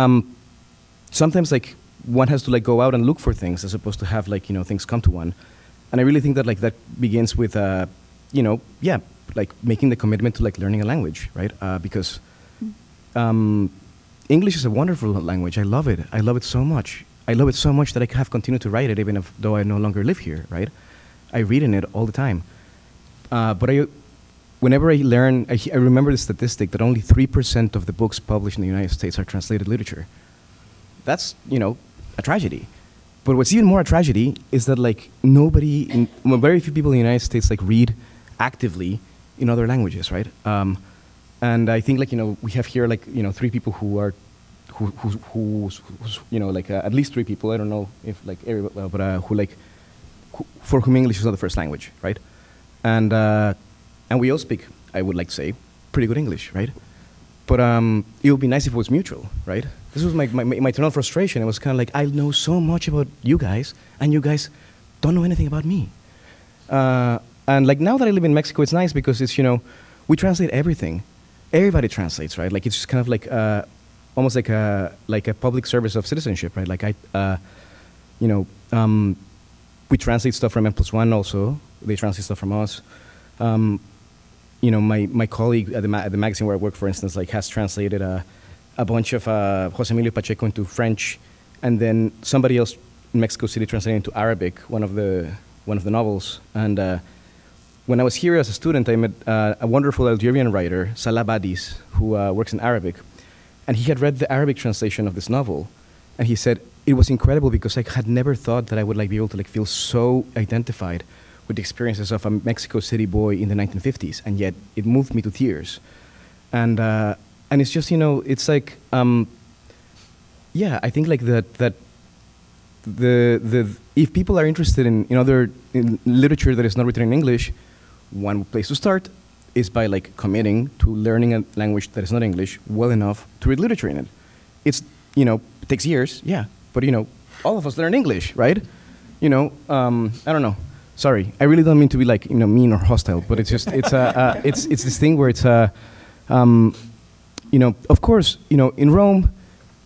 sometimes like one has to like go out and look for things as opposed to have like things come to one. And I really think that like that begins with like making the commitment to like learning a language, right? Because English is a wonderful language. I love it. I love it so much. I love it so much that I have continued to write it even though I no longer live here, right? I read in it all the time. But whenever I learn, I remember the statistic that only 3% of the books published in the United States are translated literature. That's, a tragedy. But what's even more a tragedy is that like very few people in the United States like read actively in other languages, right? And I think like, we have here like, 3 people who's like at least 3 people, I don't know if like everybody, but for whom English is not the first language, right? And we all speak, I would like to say, pretty good English, right? But it would be nice if it was mutual, right? This was my eternal frustration. It was kind of like, I know so much about you guys, and you guys don't know anything about me. And like now that I live in Mexico, it's nice because it's, we translate everything. Everybody translates, right? Like it's just kind of like almost like a public service of citizenship, right? Like we translate stuff from N+1 also. They translate stuff from us. My colleague at the magazine where I work, for instance, like has translated a bunch of José Emilio Pacheco into French, and then somebody else in Mexico City translated into Arabic one of the novels. And when I was here as a student, I met a wonderful Algerian writer, Salah Badis, who works in Arabic, and he had read the Arabic translation of this novel, and he said it was incredible because I had never thought that I would like be able to like feel so identified with the experiences of a Mexico City boy in the 1950s, and yet it moved me to tears. And it's just, it's like, I think like that if people are interested in literature that is not written in English, one place to start is by like committing to learning a language that is not English well enough to read literature in it. It's, it takes years, yeah, but all of us learn English, right? I don't know. Sorry, I really don't mean to be like mean or hostile, but it's just it's this thing where it's of course in Rome,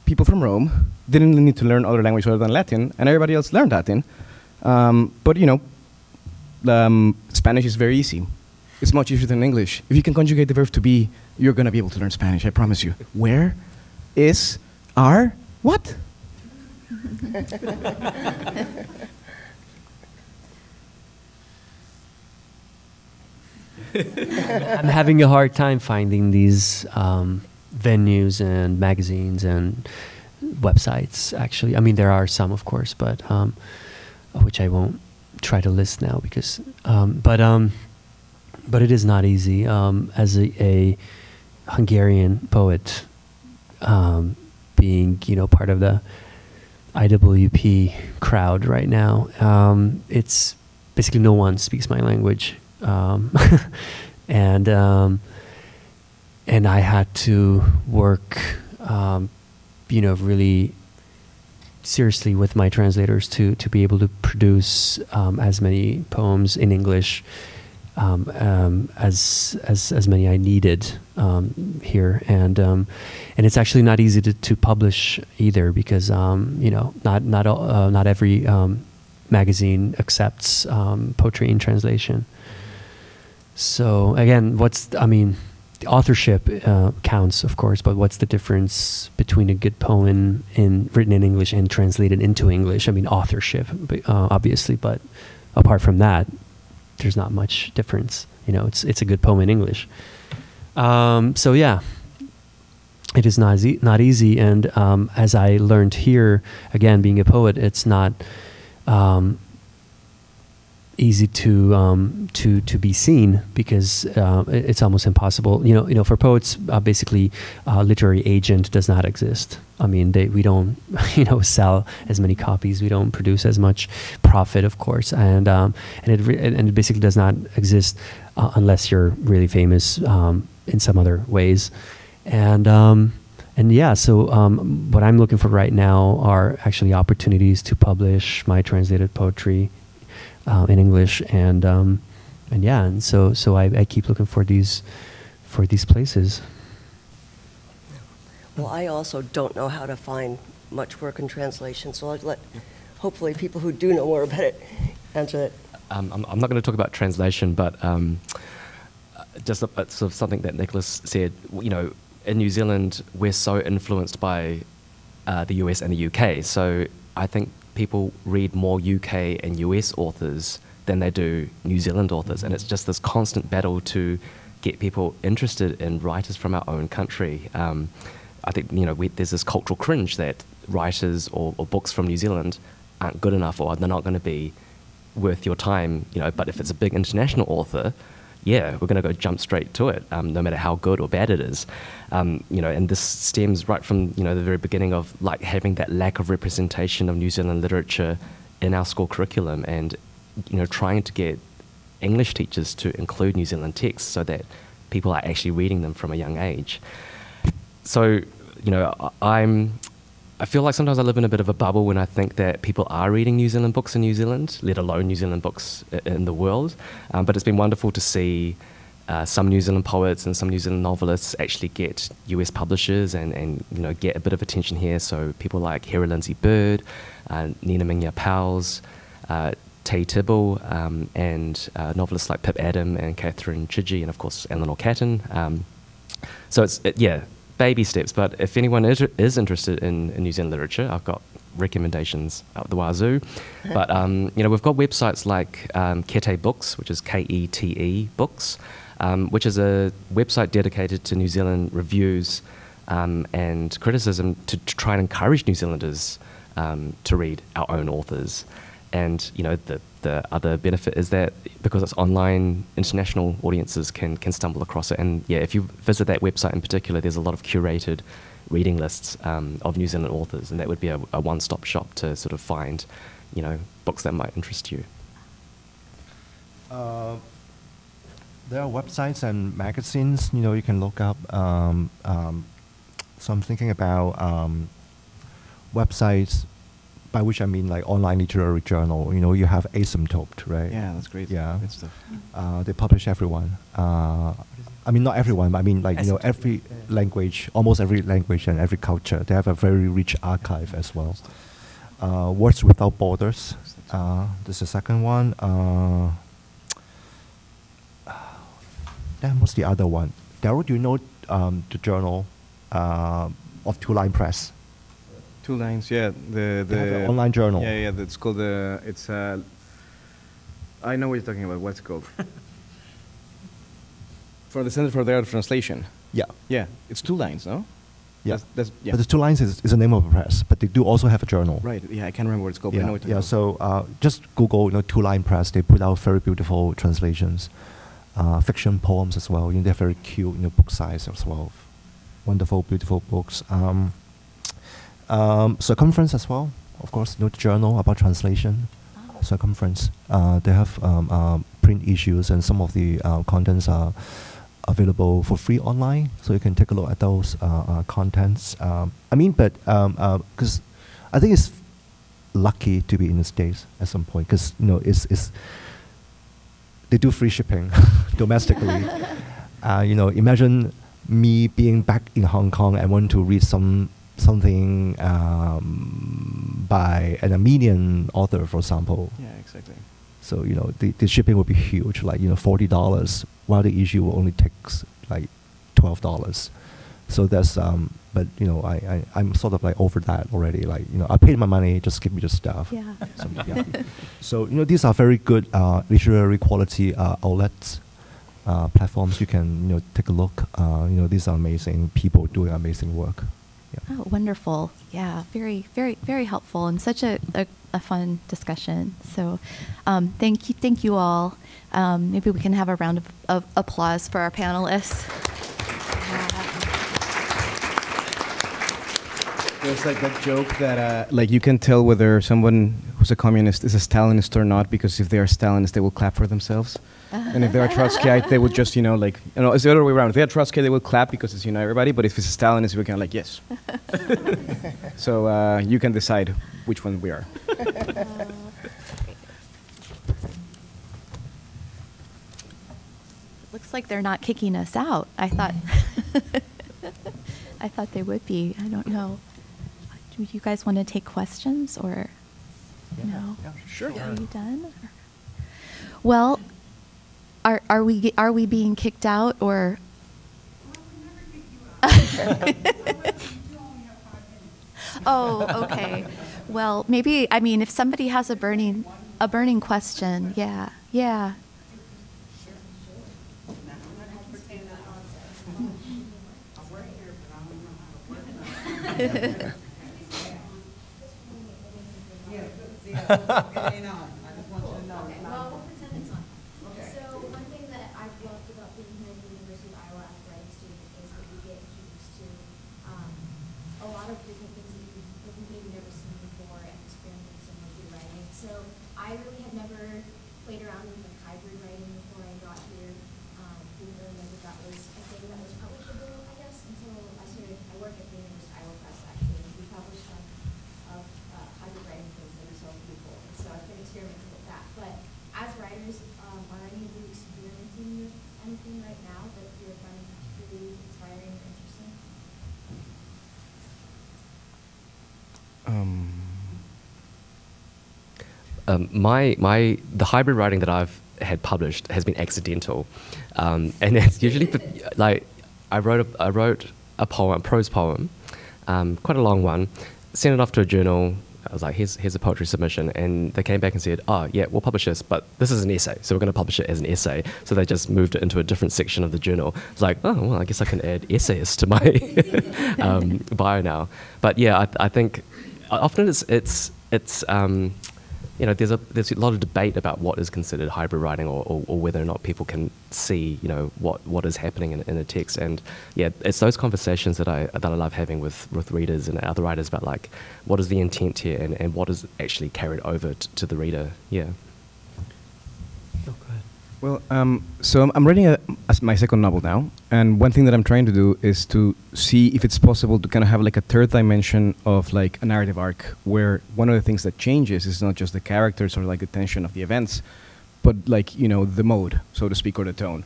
people from Rome didn't need to learn other language other than Latin, and everybody else learned Latin. But Spanish is very easy. It's much easier than English. If you can conjugate the verb to be, you're gonna be able to learn Spanish. I promise you. Where is our what? I'm having a hard time finding these venues and magazines and websites, actually. I mean, there are some, of course, but which I won't try to list now because, but it is not easy. As a Hungarian poet, being, part of the IWP crowd right now, it's basically no one speaks my language. And I had to work, really seriously with my translators to be able to produce as many poems in English as many I needed here, and it's actually not easy to publish either because not every magazine accepts poetry in translation. So again, the authorship counts, of course, but what's the difference between a good poem written in English and translated into English? I mean, authorship, obviously, but apart from that, there's not much difference. It's a good poem in English. So yeah, it is not easy. And as I learned here, again, being a poet, it's not easy to be seen because it's almost impossible. For poets, basically, literary agent does not exist. I mean, we don't, sell as many copies. We don't produce as much profit, of course, and it basically does not exist unless you're really famous in some other ways, and yeah, so what I'm looking for right now are actually opportunities to publish my translated poetry in English, and yeah, and so I keep looking for these places. Well, I also don't know how to find much work in translation, so I'll let hopefully people who do know more about it answer it. I'm not going to talk about translation, but just sort of something that Nicholas said. You know, in New Zealand, we're so influenced by the US and the UK. So I think people read more UK and US authors than they do New Zealand authors, and it's just this constant battle to get people interested in writers from our own country. I think, you know, there's this cultural cringe that writers or books from New Zealand aren't good enough, or they're not going to be worth your time, you know. But if it's a big international author, yeah, we're going to go jump straight to it, no matter how good or bad it is. You know, and this stems right from, you know, the very beginning of like having that lack of representation of New Zealand literature in our school curriculum, and, you know, trying to get English teachers to include New Zealand texts so that people are actually reading them from a young age. So, you know, I feel like sometimes I live in a bit of a bubble when I think that people are reading New Zealand books in New Zealand, let alone New Zealand books in the world. But it's been wonderful to see some New Zealand poets and some New Zealand novelists actually get US publishers and you know, get a bit of attention here. So people like Hera Lindsay Bird, Nina Minya Powles, Tay Tibble, and novelists like Pip Adam and Catherine Chidgey, and of course Eleanor Catton. So it's baby steps, but if anyone is interested in New Zealand literature, I've got recommendations out the wazoo. But you know, we've got websites like Kete Books, which is Kete Books, which is a website dedicated to New Zealand reviews and criticism to try and encourage New Zealanders to read our own authors. And, you know, the other benefit is that because it's online, international audiences can stumble across it. And yeah, if you visit that website in particular, there's a lot of curated reading lists of New Zealand authors, and that would be a one-stop shop to sort of find, you know, books that might interest you. There are websites and magazines, you know, you can look up. So I'm thinking about websites, by which I mean like online literary journal. You know, you have Asymptote, right? Yeah, that's great. Yeah. Good stuff. They publish everyone. I mean, not everyone, but I mean, like, you know, every language, almost every language and every culture, they have a very rich archive as well. Words Without Borders, this is the second one. Then what's the other one? Daryl, do you know the journal of Two Line Press? Two Lines, yeah. They have an online journal. Yeah. It's called it's. I know what you're talking about. What's it called? For the Center for the Art of Translation. Yeah. Yeah, it's Two Lines, no? Yeah. That's yeah. But the Two Lines is the name of the press, but they do also have a journal. Right. Yeah, I can't remember what it's called. But I know what you're talking about. So just Google, you know, Two Line Press. They put out very beautiful translations, fiction poems as well. You know, they're very cute, you know, book size as well. Wonderful, beautiful books. Circumference as well, of course, you know, the journal about translation. Circumference. They have print issues, and some of the contents are available for free online, so you can take a look at those contents. I mean, but because I think it's lucky to be in the States at some point, because, you know, it's they do free shipping domestically. You know, imagine me being back in Hong Kong and want to read something by an Armenian author, for example. Yeah, exactly. So, you know, the shipping would be huge, like, you know, $40, while the issue will only takes like $12. So that's, but, you know, I'm sort of like over that already. Like, you know, I paid my money, just give me the stuff. Yeah. So, yeah. So, you know, these are very good literary quality outlets, platforms. You can, you know, take a look. You know, these are amazing people doing amazing work. Yeah. Oh, wonderful. Yeah, very, very, very helpful, and such a fun discussion. So thank you all. Maybe we can have a round of applause for our panelists. There's like that joke that like you can tell whether someone who's a communist is a Stalinist or not, because if they are Stalinists, they will clap for themselves. And if they're a Trotskyite, they would just, it's the other way around. If they're a Trotskyite, they will clap because it's, everybody, but if it's a Stalinist, we're kind of like, yes. So you can decide which one we are. Looks like they're not kicking us out. I thought I thought they would be. I don't know. Do you guys want to take questions or no? Yeah, sure. Are you done? Well, are we being kicked out or? Oh, okay. Well, maybe, I mean, if somebody has a burning question, yeah. Well, we'll pretend it's on. So one thing that I've loved about being here at the University of Iowa as a writing student is that we get introduced to a lot of different things that you've maybe never seen before and experimenting with your writing. So I really had never played around with like hybrid writing before I got here. Didn't really know that that was a thing that was publishable, I guess, until I work at the University of Iowa Press actually. We publish some of hybrid writing things that are so beautiful. And so I've been experimenting with that. But as writers, are any of you experimenting with anything right now that you're finding particularly inspiring or interesting? The hybrid writing that I've had published has been accidental, and it's usually like I wrote a poem, a prose poem, quite a long one, sent it off to a journal. I was like, here's a poetry submission, and they came back and said, oh yeah, we'll publish this, but this is an essay, so we're going to publish it as an essay. So they just moved it into a different section of the journal. It's like, oh well, I guess I can add essayist to my bio now. But yeah, I think often it's there's a lot of debate about what is considered hybrid writing or whether or not people can see what is happening in a text. And yeah, it's those conversations that I love having with readers and other writers about like what is the intent here and what is actually carried over to the reader. Yeah. Oh, go ahead. Well, so I'm writing my second novel now, and one thing that I'm trying to do is to see if it's possible to kind of have like a third dimension of like a narrative arc, where one of the things that changes is not just the characters or like the tension of the events, but like the mode, so to speak, or the tone.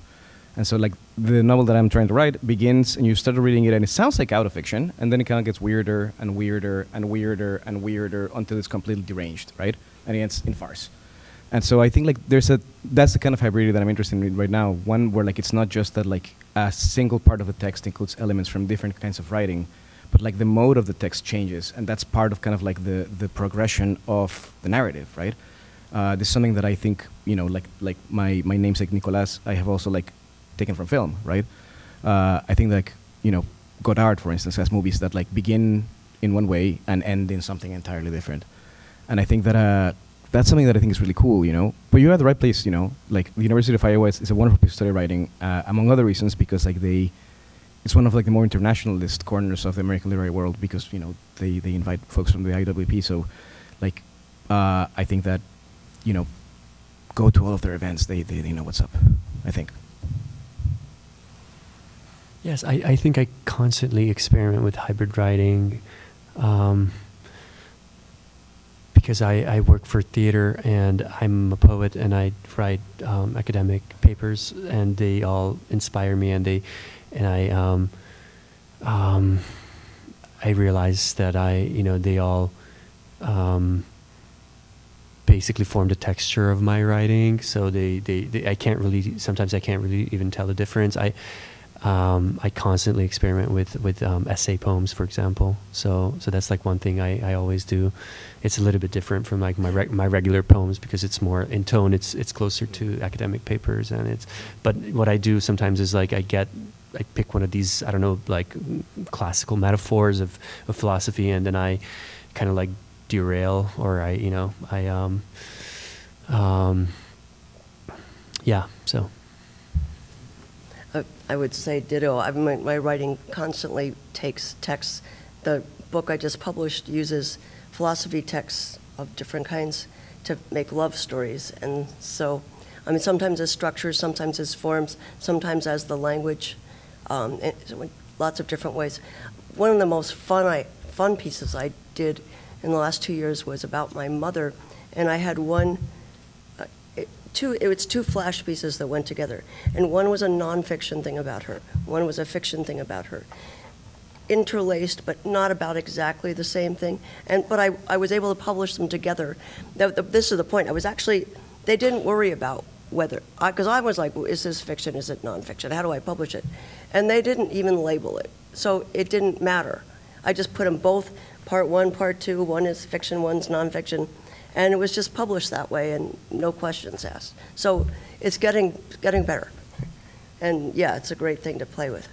And so like the novel that I'm trying to write begins, and you start reading it, and it sounds like autofiction, and then it kind of gets weirder and weirder and weirder and weirder until it's completely deranged, right? And it ends in farce. And so I think like that's the kind of hybridity that I'm interested in right now. One where like it's not just that like a single part of the text includes elements from different kinds of writing, but like the mode of the text changes, and that's part of kind of like the progression of the narrative, right? This is something that I think like my namesake Nicolas, I have also like taken from film, right? I think like Godard, for instance, has movies that like begin in one way and end in something entirely different, and I think that. That's something that I think is really cool, But you're at the right place, Like the University of Iowa is a wonderful place to study writing, among other reasons, because like it's one of like the more internationalist corners of the American literary world, because they invite folks from the IWP. So, like, I think that go to all of their events. They know what's up. I think. Yes, I think I constantly experiment with hybrid writing. Because I work for theater and I'm a poet and I write academic papers, and they all inspire me, and I realize that they all basically form the texture of my writing. So sometimes I can't really even tell the difference. I constantly experiment with essay poems, for example. So that's like one thing I always do. It's a little bit different from like my regular poems because it's more in tone. It's closer to academic papers, but what I do sometimes is like I pick one of these, I don't know, like classical metaphors of philosophy, and then I kind of like derail, or so. I would say ditto. My writing constantly takes texts. The book I just published uses philosophy texts of different kinds to make love stories. And so, I mean, sometimes as structures, sometimes as forms, sometimes as the language, lots of different ways. One of the most fun pieces I did in the last 2 years was about my mother, and I had two flash pieces that went together, and one was a nonfiction thing about her, one was a fiction thing about her, interlaced but not about exactly the same thing. But I was able to publish them together. This is the point. They didn't worry about whether, because I was like, well, is this fiction, is it nonfiction, how do I publish it? And they didn't even label it, so it didn't matter. I just put them both, part one, part two, one is fiction, one's nonfiction, and it was just published that way and no questions asked. So it's getting better. And yeah, it's a great thing to play with.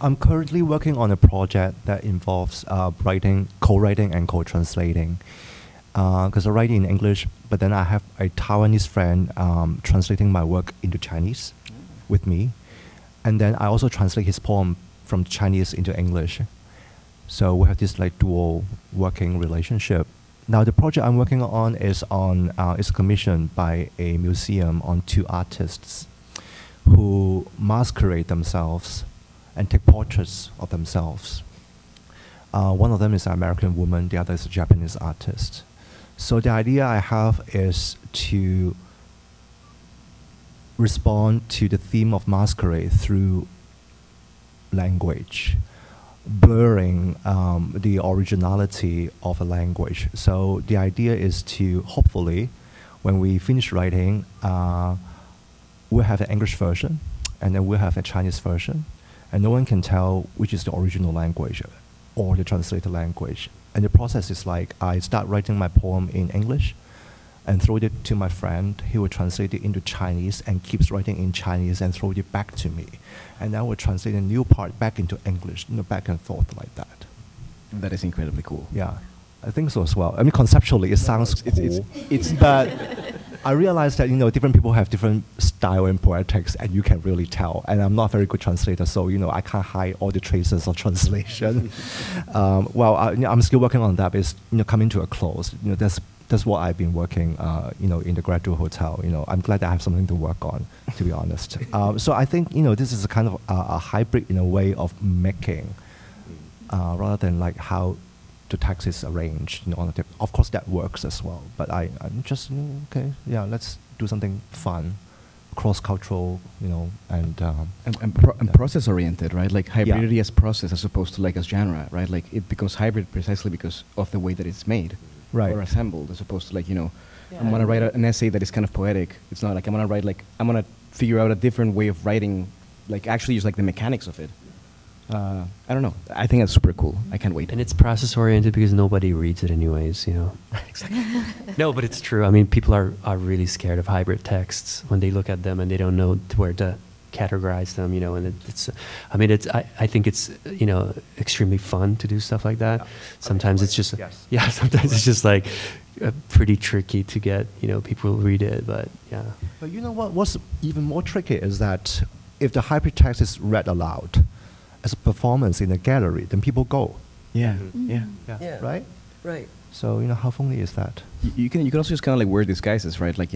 I'm currently working on a project that involves co-writing and co-translating. Because I write in English, but then I have a Taiwanese friend translating my work into Chinese with me. And then I also translate his poem from Chinese into English. So we have this like dual working relationship. Now the project I'm working on is commissioned by a museum on two artists who masquerade themselves and take portraits of themselves. One of them is an American woman, the other is a Japanese artist. So the idea I have is to respond to the theme of masquerade through language, blurring the originality of a language. So the idea is to hopefully, when we finish writing, we'll have an English version, and then we'll have a Chinese version, and no one can tell which is the original language or the translated language. And the process is like, I start writing my poem in English and throw it to my friend. He will translate it into Chinese and keeps writing in Chinese and throw it back to me. And I will translate a new part back into English, back and forth like that. That is incredibly cool. Yeah, I think so as well. I mean, conceptually, it sounds cool. But I realize that, different people have different style in poetics, and you can really tell. And I'm not a very good translator, so, I can't hide all the traces of translation. I'm still working on that, but it's, coming to a close. That's what I've been working, in the graduate hotel. I'm glad that I have something to work on, to be honest. So I think, this is a kind of a hybrid in a way of making, rather than like how the text is arranged. Of course, that works as well. But I'm just, okay, yeah, let's do something fun, cross-cultural, and process-oriented, right? Like hybridity as process as opposed to like as genre, right? Like it becomes hybrid precisely because of the way that it's made. Right. Or assembled, as opposed to like, I'm gonna write an essay that is kind of poetic. It's not like I'm gonna figure out a different way of writing, like actually use like the mechanics of it. I don't know. I think that's super cool. I can't wait. And it's process oriented because nobody reads it anyways, Exactly. No, but it's true. I mean, people are really scared of hybrid texts when they look at them and they don't know where to categorize them, and I think it's, extremely fun to do stuff like that. Sometimes it's just, sometimes it's just like pretty tricky to get, people read it, but yeah. But you know what's even more tricky is that if the hybrid text is read aloud as a performance in a gallery, then people go. Yeah, Yeah. Right? Right. So, how funny is that? You can also just kind of like wear disguises, right? Like,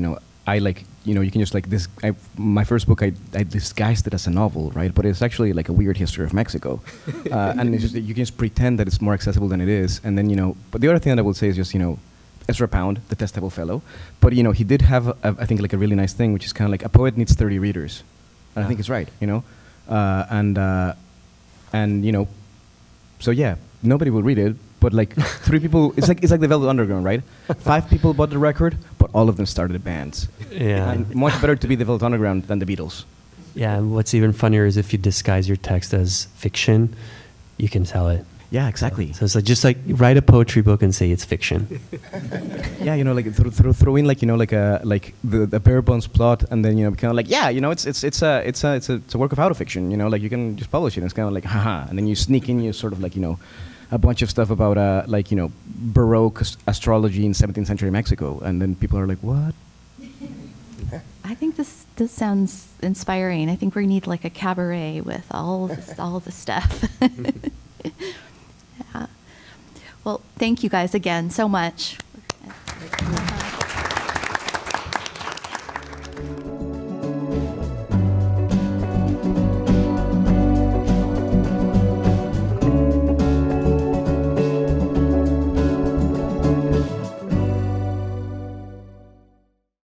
I like, you can just like this. My first book, I disguised it as a novel, right? But it's actually like a weird history of Mexico, and it's just you can just pretend that it's more accessible than it is, and then But the other thing that I would say is just Ezra Pound, Detestable Fellow, but he did have I think like a really nice thing, which is kind of like a poet needs 30 readers, and I think it's right, and so yeah, nobody will read it. But like 3 people, it's like the Velvet Underground, right? 5 people bought the record, but all of them started bands. Yeah. And much better to be the Velvet Underground than the Beatles. Yeah, and what's even funnier is if you disguise your text as fiction, you can sell it. Yeah, exactly. So it's like just like write a poetry book and say it's fiction. Yeah, like throw in like the bare bones plot, and then kind of like it's a work of autofiction. Like you can just publish it. And it's kind of like haha, and then you sneak in sort of like a bunch of stuff about Baroque astrology in 17th century Mexico, and then people are like, what? I think this sounds inspiring. I think we need like a cabaret with all this stuff. Yeah. Well, thank you guys again so much.